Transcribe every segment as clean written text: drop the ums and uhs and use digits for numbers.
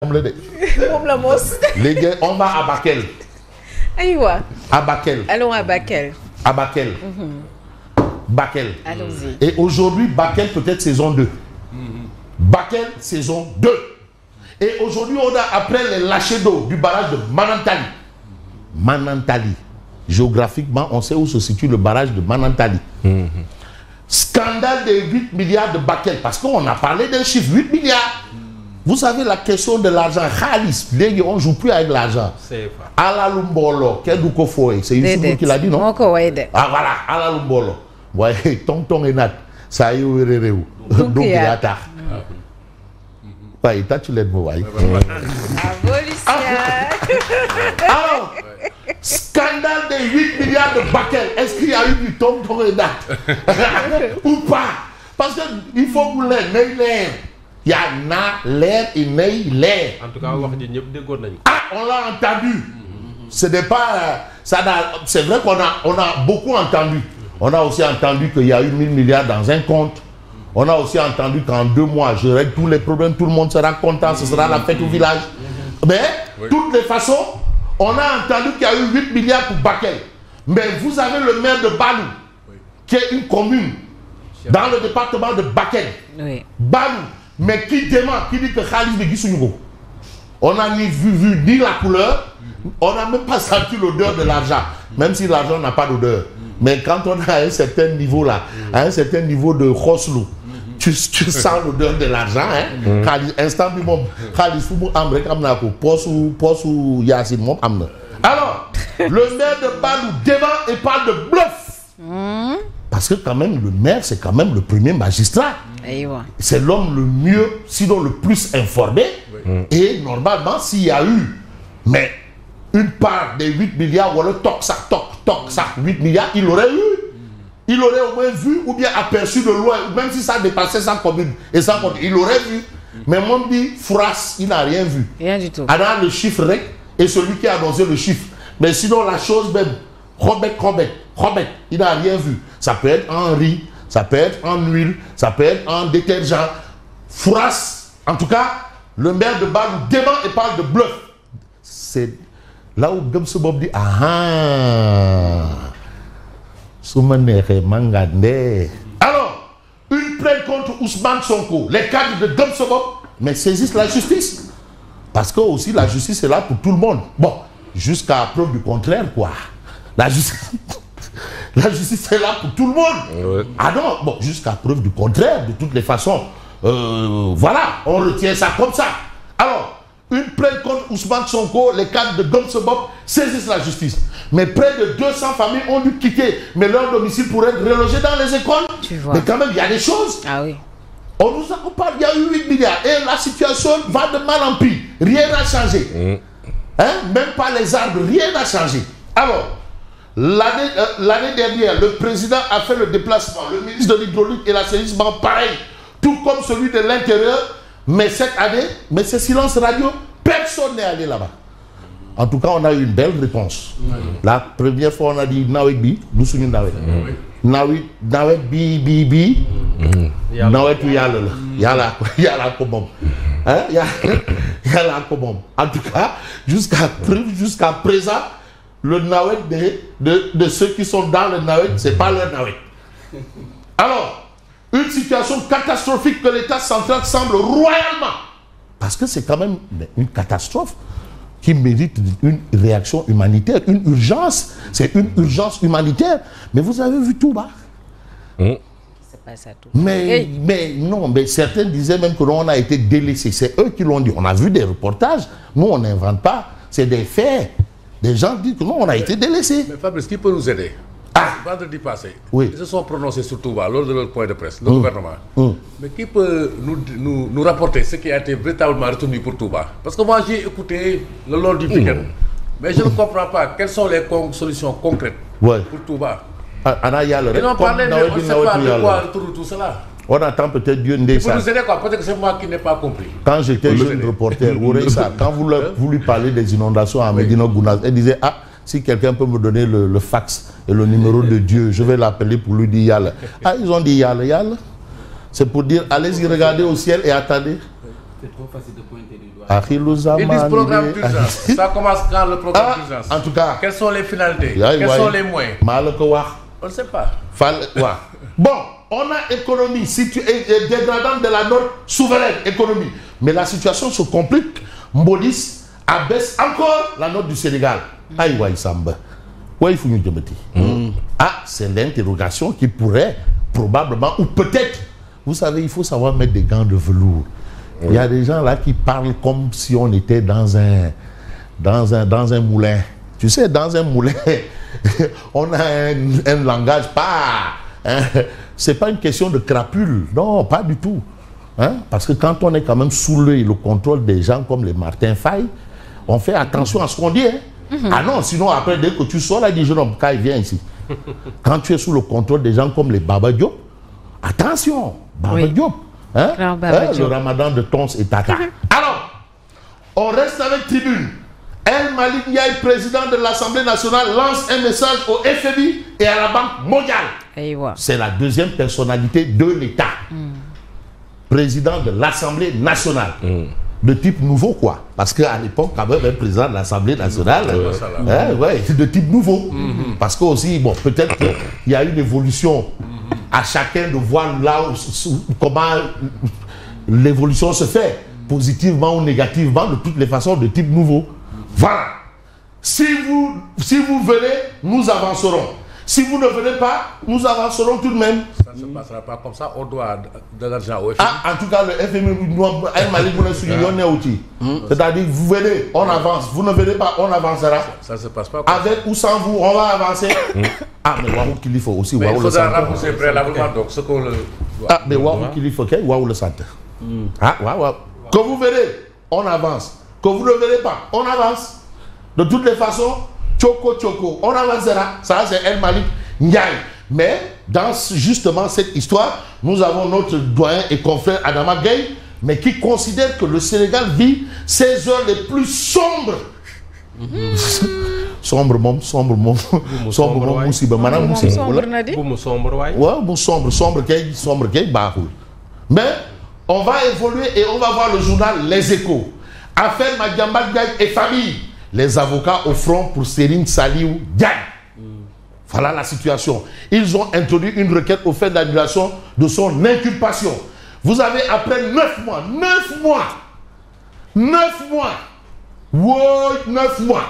Les gars, on va à Bakel. Aïwa. À Bakel. Allons à Bakel. À Bakel. Bakel. Allons-y. Et aujourd'hui, Bakel peut-être saison 2. Bakel saison 2. Et aujourd'hui, on a après les lâchers d'eau du barrage de Manantali. Manantali. Géographiquement, on sait où se situe le barrage de Manantali. Scandale de 8 milliards de Bakel. Parce qu'on a parlé d'un chiffre, 8 milliards. Vous savez la question de l'argent, Khalis, on ne joue plus avec l'argent. Alalumbolo, Kedouko Foye, c'est Youssoufou qui l'a dit, non? Ah voilà, Alalumbolo. Ouais, tonton et nat, ça y est, donc il y a ta. Ouais, tu l'aides, moi. Alors, scandale de 8 milliards de Bakel. Est-ce qu'il y a eu du tonton et nat? Ou pas? Parce qu'il faut vous l'aider. Il y a l'air et l'air. En tout cas, on l'a entendu. Ce n'est pas. C'est vrai qu'on a beaucoup entendu. On a aussi entendu qu'il y a eu 1000 milliards dans un compte. On a aussi entendu qu'en 2 mois, je règle tous les problèmes, tout le monde sera content, ce sera la fête au village. Mais, de toutes les façons, on a entendu qu'il y a eu 8 milliards pour Bakel. Mais vous avez le maire de Balou, qui est une commune dans le département de Bakel. Oui. Balou. Mais qui demande, qui dit que Khalis de Gissounou. On n'a ni vu ni la couleur, on n'a même pas senti l'odeur de l'argent, même si l'argent n'a pas d'odeur. Mais quand on a un certain niveau là, à un certain niveau de khoslou, tu sens l'odeur de l'argent. Khalis, instant du monde, Khalis, Foumou Amrek Amnako, Posu Yassin Mom Amna. Alors, le maire de Balou dément et parle de bluff. Parce que quand même, le maire, c'est quand même le premier magistrat. C'est l'homme le mieux, sinon le plus informé. Et normalement, s'il y a eu mais une part des 8 milliards, ou le toc, 8 milliards, il aurait eu. Il aurait au moins vu ou bien aperçu de loin, même si ça dépassait 100 communes. Et 100 communes, il aurait vu. Mais moi, je dis, Fouras, il n'a rien vu. Rien du tout. Alors, le chiffre et celui qui a annoncé le chiffre. Mais sinon, la chose même, Robert, il n'a rien vu. Ça peut être en riz, ça peut être en huile, ça peut être en détergent. Fouras, en tout cas, le maire de Balou dément et parle de bluff. C'est là où Gamse Bob dit alors, une plainte contre Ousmane Sonko, les cadres de Gamse Bob, mais saisissent la justice. Parce que aussi la justice est là pour tout le monde. Bon, jusqu'à preuve du contraire, quoi. La justice est là pour tout le monde. Ouais. Ah non, bon, jusqu'à preuve du contraire, de toutes les façons. Voilà, on retient ça comme ça. Alors, une plainte contre Ousmane Sonko, les cadres de Gamse Bob saisissent la justice. Mais près de 200 familles ont dû quitter, mais leur domicile pourrait être relogé dans les écoles. Tu vois. Mais quand même, il y a des choses. Ah oui. On parle, il y a eu 8 milliards et la situation va de mal en pis. Rien n'a changé. Même pas les arbres, rien n'a changé. Alors, l'année dernière, le président a fait le déplacement, le ministre de l'hydraulique et l'assainissement, pareil, tout comme celui de l'intérieur, mais cette année, mais c'est silence radio, personne n'est allé là-bas. En tout cas, on a eu une belle réponse. La première fois, on a dit Nawek Bi, nous sommes Nawek. Nawek Bi, Nawek Yala Komom. Yala Komom. En tout cas, jusqu'à présent, le Nawek de ceux qui sont dans le Nawek, c'est pas leur Nawek. Alors, une situation catastrophique que l'État central semble royalement. Parce que c'est quand même une catastrophe qui mérite une réaction humanitaire, une urgence. C'est une urgence humanitaire. Mais vous avez vu tout bas. C'est pas ça tout. Mais non, mais certains disaient même que l'on a été délaissés. C'est eux qui l'ont dit. On a vu des reportages. Nous, on n'invente pas. C'est des faits. Des gens disent que non, on a été délaissés. Mais Fabrice, qui peut nous aider? Vendredi passé, oui. Ils se sont prononcés sur Touba lors de leur point de presse, le gouvernement. Mais qui peut nous rapporter ce qui a été véritablement retenu pour Touba? Parce que moi j'ai écouté le long du week-end, mais je ne comprends pas quelles sont les solutions concrètes pour Touba. Ils n'ont parlé, mais on ne sait pas de quoi autour de tout cela. On attend peut-être Dieu Ndé. Vous nous aider quoi? Peut-être que c'est moi qui n'ai pas compris. Quand j'étais jeune reporter, quand vous lui parlez des inondations à Medina Gounass, elle disait si quelqu'un peut me donner le fax et le numéro de Dieu, je vais l'appeler pour lui dire Yalla. Ils ont dit Yalla. C'est pour dire allez-y regarder au ciel et attendez. C'est trop facile de pointer du doigt. Ils disent programme d'urgence. Ça commence quand le programme d'urgence? En tout cas. Quelles sont les finalités? Quels sont les moyens? On ne sait pas. Bon, on a économie dégradante de la norme souveraine, économie. Mais la situation se complique. Mbodis abaisse encore la note du Sénégal. Aïe, Samba. C'est l'interrogation qui pourrait probablement, ou peut-être, vous savez, il faut savoir mettre des gants de velours. Il y a des gens là qui parlent comme si on était dans un moulin. Tu sais, dans un moulin, on a un langage pas... c'est pas une question de crapule. Non, pas du tout. Parce que quand on est quand même sous l'œil, le contrôle des gens comme les Martin Faye, on fait attention à ce qu'on dit. Ah non, sinon après, dès que tu sors là, dis jeune homme, quand il vient ici. Quand tu es sous le contrôle des gens comme les Baba Diop, attention, Baba Diop. Le ramadan de Tons et Tata. Alors, on reste avec Tribune. El Malik Ndiaye, président de l'Assemblée nationale, lance un message au FMI et à la Banque mondiale. C'est la deuxième personnalité de l'État. Président de l'Assemblée nationale. De type nouveau, quoi. Parce qu'à l'époque, quand même, un président de l'Assemblée nationale, de type nouveau. Parce que aussi, bon, peut-être qu'il y a une évolution à chacun de voir là comment l'évolution se fait, positivement ou négativement, de toutes les façons, de type nouveau. Voilà. Si vous venez, nous avancerons. Si vous ne venez pas, nous avancerons tout de même. Ça ne se passera pas comme ça. On doit de l'argent au FMI. En tout cas, le FMI, c'est-à-dire, vous venez, on avance. Vous ne venez pas, on avancera. Ça ne se passe pas comme avec ça. Ou sans vous, on va avancer. Mais Wahou qu'il faut aussi. Mais il faudra rembourser préalablement. Donc, ce qu'on le... mais Wahou qu'il faut, Wahou le centre. Que vous venez, on avance. Que vous ne venez pas, on avance. De toutes les façons, Tchoko, on avancera. Ça, c'est El Malik Ndiaye. Mais dans justement cette histoire, nous avons notre doyen et confrère Adama Gueye, mais qui considère que le Sénégal vit ses heures les plus sombres. Sombre, mais on va évoluer et on va voir le journal Les Échos. Affaire Madiambal Diagne et famille. Les avocats au front pour Serigne Saliou Diagne. Voilà la situation. Ils ont introduit une requête au fait d'annulation de son inculpation. Vous avez après 9 mois. 9 mois. 9 mois. 9 mois.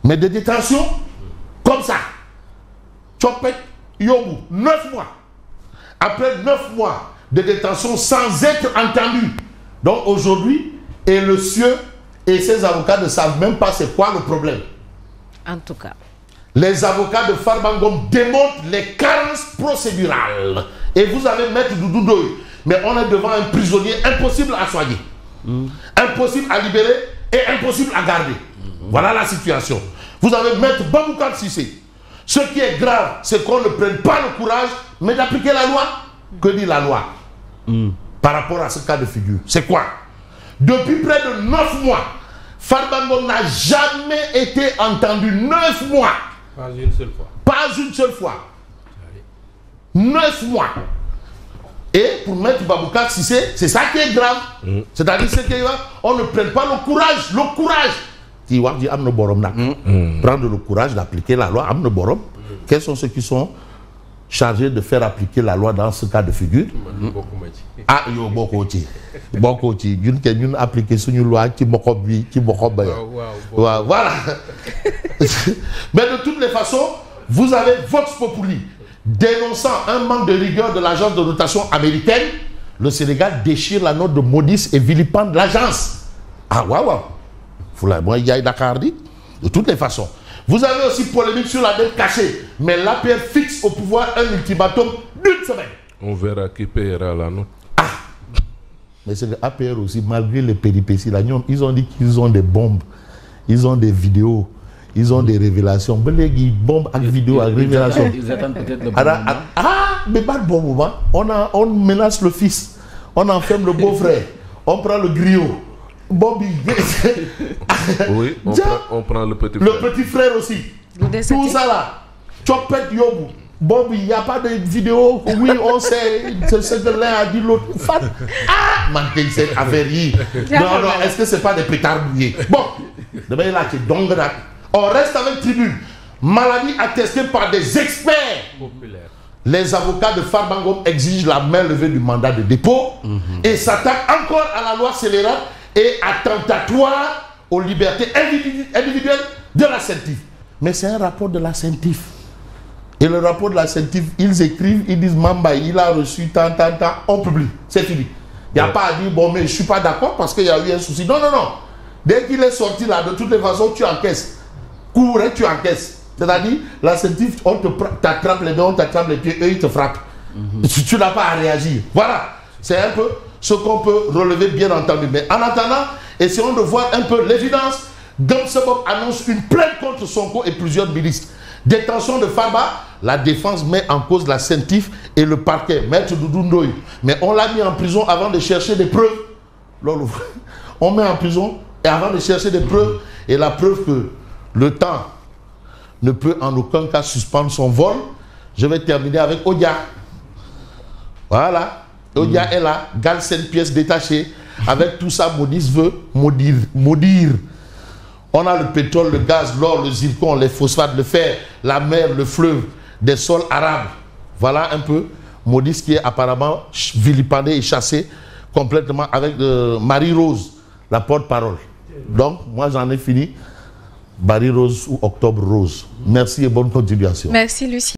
Mais de détention comme ça. Chopet, Yobu, 9 mois. Après 9 mois de détention sans être entendu. Donc aujourd'hui, et le sieur et ses avocats ne savent même pas c'est quoi le problème. En tout cas. Les avocats de Farbangom démontrent les carences procédurales. Et vous avez Maître Doudou Ndoye. Mais on est devant un prisonnier impossible à soigner. Impossible à libérer et impossible à garder. Voilà la situation. Vous avez Maître Baboucar Cissé. Ce qui est grave, c'est qu'on ne prenne pas le courage, mais d'appliquer la loi. Que dit la loi par rapport à ce cas de figure? C'est quoi? Depuis près de 9 mois, Farbangom n'a jamais été entendu. 9 mois. Pas une seule fois. Pas une seule fois. 9 mois. Et pour Maître Baboucar Cissé, c'est ça qui est grave. C'est-à-dire qu'on ne prenne pas le courage. Le courage. Prendre le courage d'appliquer la loi. Quels sont ceux qui sont chargés de faire appliquer la loi dans ce cas de figure? Ah, yo, Bokoti. Nous appliquer une loi qui voilà. Mais de toutes les façons, vous avez Vox Populi dénonçant un manque de rigueur de l'agence de notation américaine. Le Sénégal déchire la note de Moody's et vilipende l'agence. Ah, waouh. De toutes les façons. Vous avez aussi polémique sur la dette cachée. Mais l'APR fixe au pouvoir un ultimatum d'une semaine. On verra qui paiera la note. Ah. Mais c'est l'APR aussi, malgré les péripéties, là, ils ont dit qu'ils ont des bombes. Ils ont des vidéos. Ils ont des révélations. Bombes avec vidéos, avec révélations. Ils attendent peut-être le bon mais pas de bon moment. On menace le fils. On enferme le beau-frère. On prend le griot. Bobby. Oui, on prend le petit frère. Le petit frère aussi. Tout ça là. Chopet Yobu. Bob, il n'y a pas de vidéo. Oui, on sait. C'est que l'un a dit l'autre. Ah, manquez cette affaire. Non, est-ce que c'est pas des pétards bouillés? Bon, demain là, c'est donc on reste avec Tribune. Maladie attestée par des experts populaires. Les avocats de Farba Ngom exigent la main levée du mandat de dépôt et s'attaquent encore à la loi scélérate et attentatoire aux libertés individuelles de la CENTIF. Mais c'est un rapport de la CENTIF. Et le rapport de la CENTIF, ils écrivent, ils disent Mamba, il a reçu tant, on publie. C'est fini. Il n'y a pas à dire, bon, mais je ne suis pas d'accord parce qu'il y a eu un souci. Non. Dès qu'il est sorti là, de toutes les façons, tu encaisses. Cours et tu encaisses. C'est-à-dire, la CENTIF, on t'attrape les mains, on t'attrape les pieds, eux, ils te frappent. Tu n'as pas à réagir. Voilà. C'est un peu ce qu'on peut relever, bien entendu. Mais en attendant, essayons de voir un peu l'évidence. Gamsebop annonce une plainte contre Sonko et plusieurs ministres. Détention de Farba, la défense met en cause la CENTIF et le parquet, Maître Doudou Ndoye. Mais on l'a mis en prison avant de chercher des preuves. On met en prison et avant de chercher des preuves. Et la preuve que le temps ne peut en aucun cas suspendre son vol. Je vais terminer avec Odia. Voilà. Odia est là, Galsen, pièce détachée. Avec tout ça, Modis veut maudire. On a le pétrole, le gaz, l'or, le zircon, les phosphates, le fer, la mer, le fleuve, des sols arabes. Voilà un peu Modis qui est apparemment vilipendé et chassé complètement avec Marie-Rose, la porte-parole. Donc, moi j'en ai fini. Marie-Rose ou Octobre Rose. Merci et bonne continuation. Merci Lucie.